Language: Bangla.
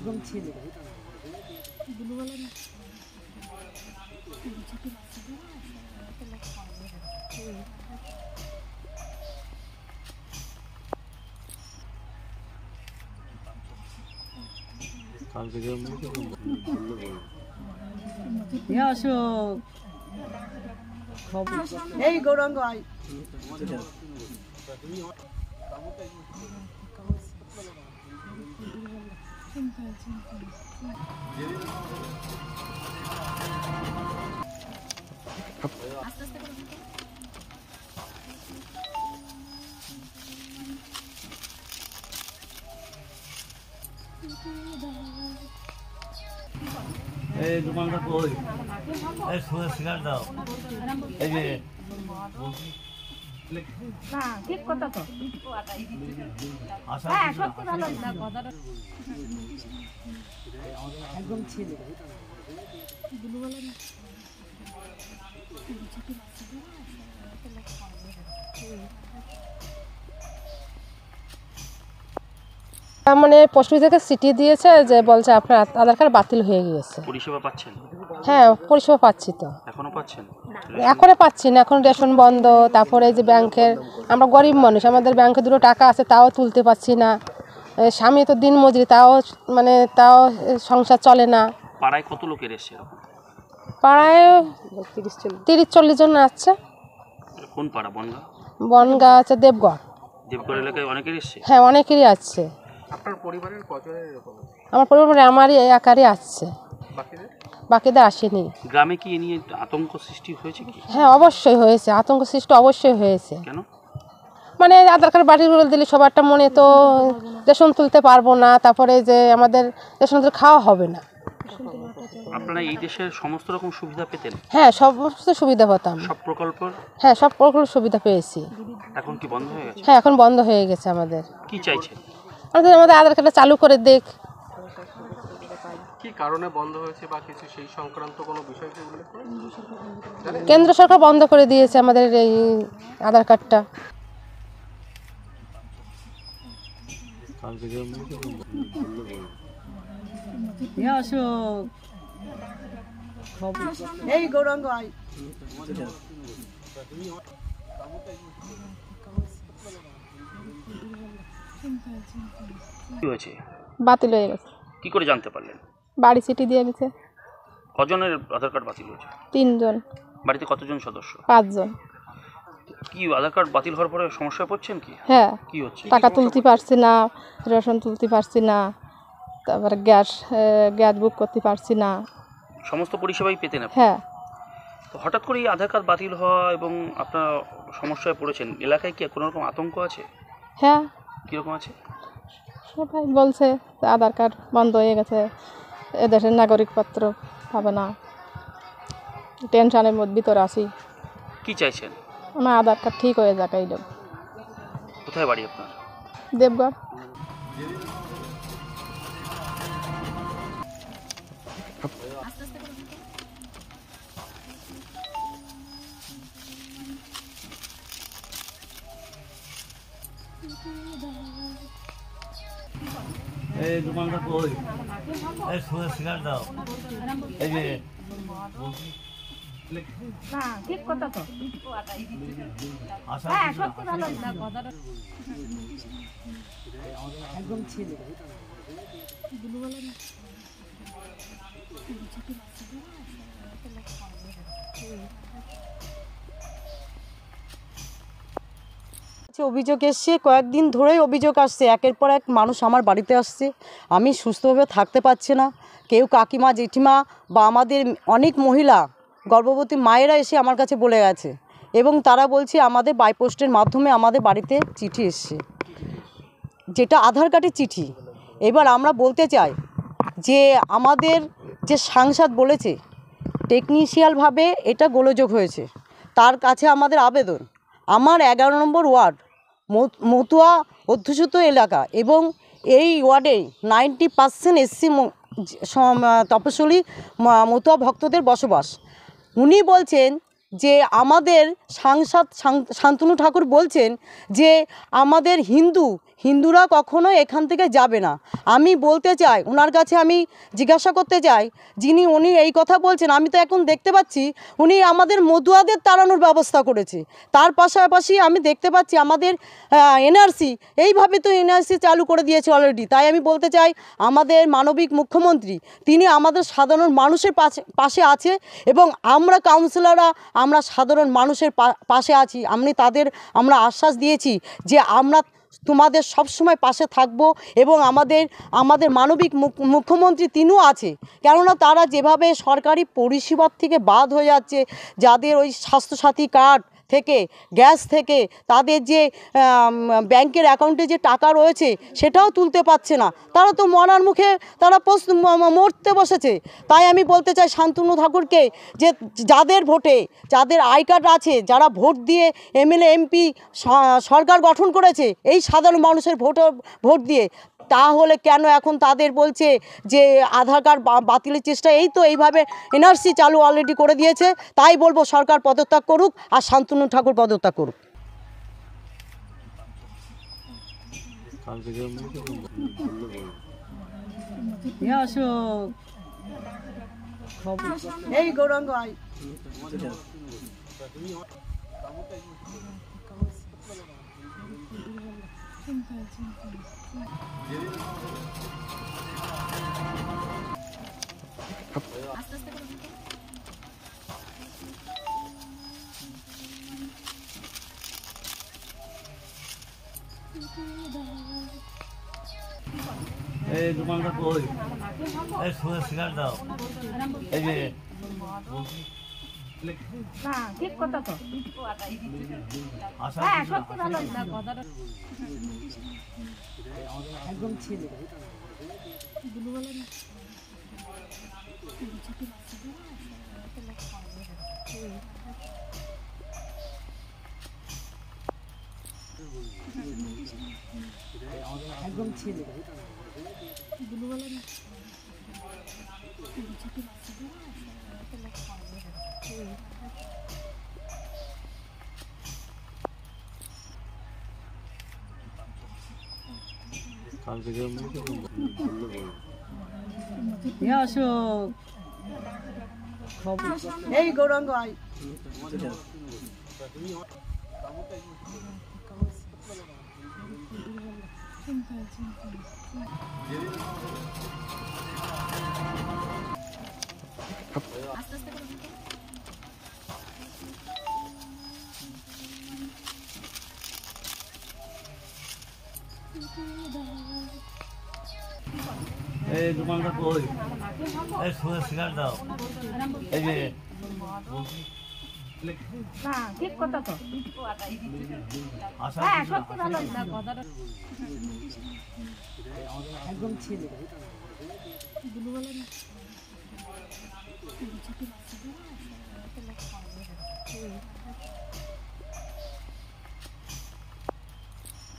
একদম ছেলে এই গৌরাঙ্গ আয় এই দোকানটা কই এই সুরে সিগারেট দাও এই যে না ঠিক কথা তো আশা হ্যাঁ সত্যি ভালো না কথাটা একদম ছেলে মানে পোস্ট থেকে চিঠি দিয়েছে যে বলছে আপনার আধার কার্ড বাতিল হয়ে গিয়েছে। পরিষেবা পাচ্ছেন? হ্যাঁ পরিষেবা পাচ্ছি তো। এখনো পাচ্ছেন? এখনো পাচ্ছি না, এখন রেশন বন্ধ। তারপরে যে ব্যাংকের, আমরা গরিব মানুষ, আমাদের ব্যাংকে দুটো টাকা আছে তাও তুলতে পারছি না। স্বামী তো দিন মজুরি, তাও সংসার চলে না। পাড়ায় কত লোকের এসছে এরকম? পাড়ায় 30-40 জন আসছে। কোন পাড়া? বনগা আছে, দেবগড় এলাকায় অনেকের এসছে? হ্যাঁ অনেকেরই আসছে। আপনার পরিবারের কতজনের এরকম? আমার পরিবারে আমারই একারই আসছে, বাকিদের আসেনি। গ্রামে কি এ নিয়ে আতঙ্ক সৃষ্টি হয়েছে কি? হ্যাঁ অবশ্যই হয়েছে, আতঙ্ক সৃষ্টি অবশ্যই হয়েছে। কেন? মানে আধার কার্ড বাতিল করে দিলে সবারটা মনে তো রেশন তুলতে পারবো না, তারপরে যে আমাদের রেশন তুলে খাওয়া হবে না। আপনারা এই দেশের সমস্ত রকম সুবিধা পেতেন? হ্যাঁ সমস্ত সুবিধা পেতাম, সব প্রকল্প? হ্যাঁ সব প্রকল্প সুবিধা পেয়েছি। এখন কি বন্ধ হয়ে গেছে? হ্যাঁ এখন বন্ধ হয়ে গেছে। আমাদের কি চাইছেন? আমাদের আধার কার্ডটা চালু করে দেখ। কি কারণে বন্ধ হয়েছে বা কিছু সেই সংক্রান্ত কোনো বিষয় কি উল্লেখ করেন? কেন্দ্র সরকার বন্ধ করে দিয়েছে আমাদের এই আধার কার্ডটা। এই গৌরাঙ্গ আয় কি হয়েছে? বাতিল হয়ে গেছে। কি করে জানতে পারলেন? বাড়ি চিঠি দিয়ে গেছে। কজনের আধার কার্ড বাতিল হয়েছে? 3 জন। বাড়িতে কতজন সদস্য? 5 জন। কি আধার কার্ড বাতিল হওয়ার পরে সমস্যায় পড়ছেন কি? হ্যাঁ কি হচ্ছে? টাকা তুলতে পারছি না, রেশন তুলতে পারছি না, তারপরে গ্যাস বুক করতে পারছি না। সমস্ত পরিষেবাই পেতেন আপনি? হ্যাঁ। তো হঠাৎ করে এই আধার কার্ড বাতিল হওয়া এবং আপনার সমস্যায় পড়েছেন, এলাকায় কি কোনো রকম আতঙ্ক আছে? হ্যাঁ। কীরকম আছে? সবাই বলছে আধার কার্ড বন্ধ হয়ে গেছে, এদেশের নাগরিকপত্র পাবে না, টেনশনের ভিতরে আছি। কি চাইছেন? আমার আধার কার্ড ঠিক হয়ে যাক। এই লোক। কোথায় বাড়ি আপনার? দেবগড়। এই দোকানটা কই এই সুরে সিগারেট দাও এই যে না ঠিক কথা তো আশা হ্যাঁ সত্যি ভালো না কথাটা একদম ছেলে অভিযোগ এসছে, কয়েকদিন ধরেই অভিযোগ আসছে, একের পর এক মানুষ আমার বাড়িতে আসছে। আমি সুস্থভাবে থাকতে পারছি না। কেউ কাকিমা জেঠিমা বা আমাদের অনেক মহিলা গর্ভবতী মায়েরা এসে আমার কাছে বলে গেছে, এবং তারা বলছে আমাদের বাইপোস্টের মাধ্যমে আমাদের বাড়িতে চিঠি এসছে, যেটা আধার কার্ডের চিঠি। এবার আমরা বলতে চাই যে আমাদের যে সাংসদ বলেছে টেকনিশিয়ালভাবে এটা গোলযোগ হয়েছে, তার কাছে আমাদের আবেদন, আমার 11 নম্বর ওয়ার্ড মতুয়া অধ্যুষিত এলাকা এবং এই ওয়ার্ডে 90% এসসি তপশিলি মতুয়া ভক্তদের বসবাস। উনি বলছেন যে আমাদের সাংসদ শান্তনু ঠাকুর বলছেন যে আমাদের হিন্দুরা কখনো এখান থেকে যাবে না। আমি বলতে চাই, ওনার কাছে আমি জিজ্ঞাসা করতে চাই, উনি এই কথা বলছেন, আমি তো এখন দেখতে পাচ্ছি উনি আমাদের মদুয়াদের তাড়ানোর ব্যবস্থা করেছে। তার পাশাপাশি আমি দেখতে পাচ্ছি আমাদের এনআরসি, এইভাবে তো এনআরসি চালু করে দিয়েছে অলরেডি। তাই আমি বলতে চাই, আমাদের মানবিক মুখ্যমন্ত্রী তিনি আমাদের সাধারণ মানুষের পাশে আছে, এবং আমরা কাউন্সিলররা আমরা সাধারণ মানুষের পাশে আছি। আমরা আশ্বাস দিয়েছি যে আমরা তোমাদের সবসময় পাশে থাকব, এবং আমাদের মানবিক মুখ্যমন্ত্রী তিনিও আছে। কেননা তারা যেভাবে সরকারি পরিষেবার থেকে বাদ হয়ে যাচ্ছে, যাদের ওই স্বাস্থ্যসাথী কার্ড থেকে, গ্যাস থেকে, তাদের যে ব্যাংকের অ্যাকাউন্টে যে টাকা রয়েছে সেটাও তুলতে পারছে না, তারা তো মরার মুখে তারা মরতে বসেছে। তাই আমি বলতে চাই শান্তনু ঠাকুরকে, যে যাদের আই কার্ড আছে, যারা ভোট দিয়ে এমএলএ এমপি সরকার গঠন করেছে এই সাধারণ মানুষের ভোট দিয়ে, তাহলে কেন এখন তাদের বলছে যে আধার কার্ড বাতিলের চেষ্টা? এইভাবে এনআরসি চালু অলরেডি করে দিয়েছে। তাই বলবো সরকার পদত্যাগ করুক আর শান্তনু ঠাকুর পদত্যাগ করুক। এই গৌরাঙ্গ আয়। এই দোকানটা কই? এই সুরেশ সিগারেট দাও। এই যে না ঠিক কথা তো। আশা হ্যাঁ সত্যি ভালো না কথাটা। একদম ছেলে একদম ছেলে এই গৌরাঙ্গ আয়। এই দোকানটা কই? এই সুরেশ সিগারেট দাও। এই যে না ঠিক কথা তো। আশা হ্যাঁ সত্যি ভালো না কথাটা। একদম ছেলে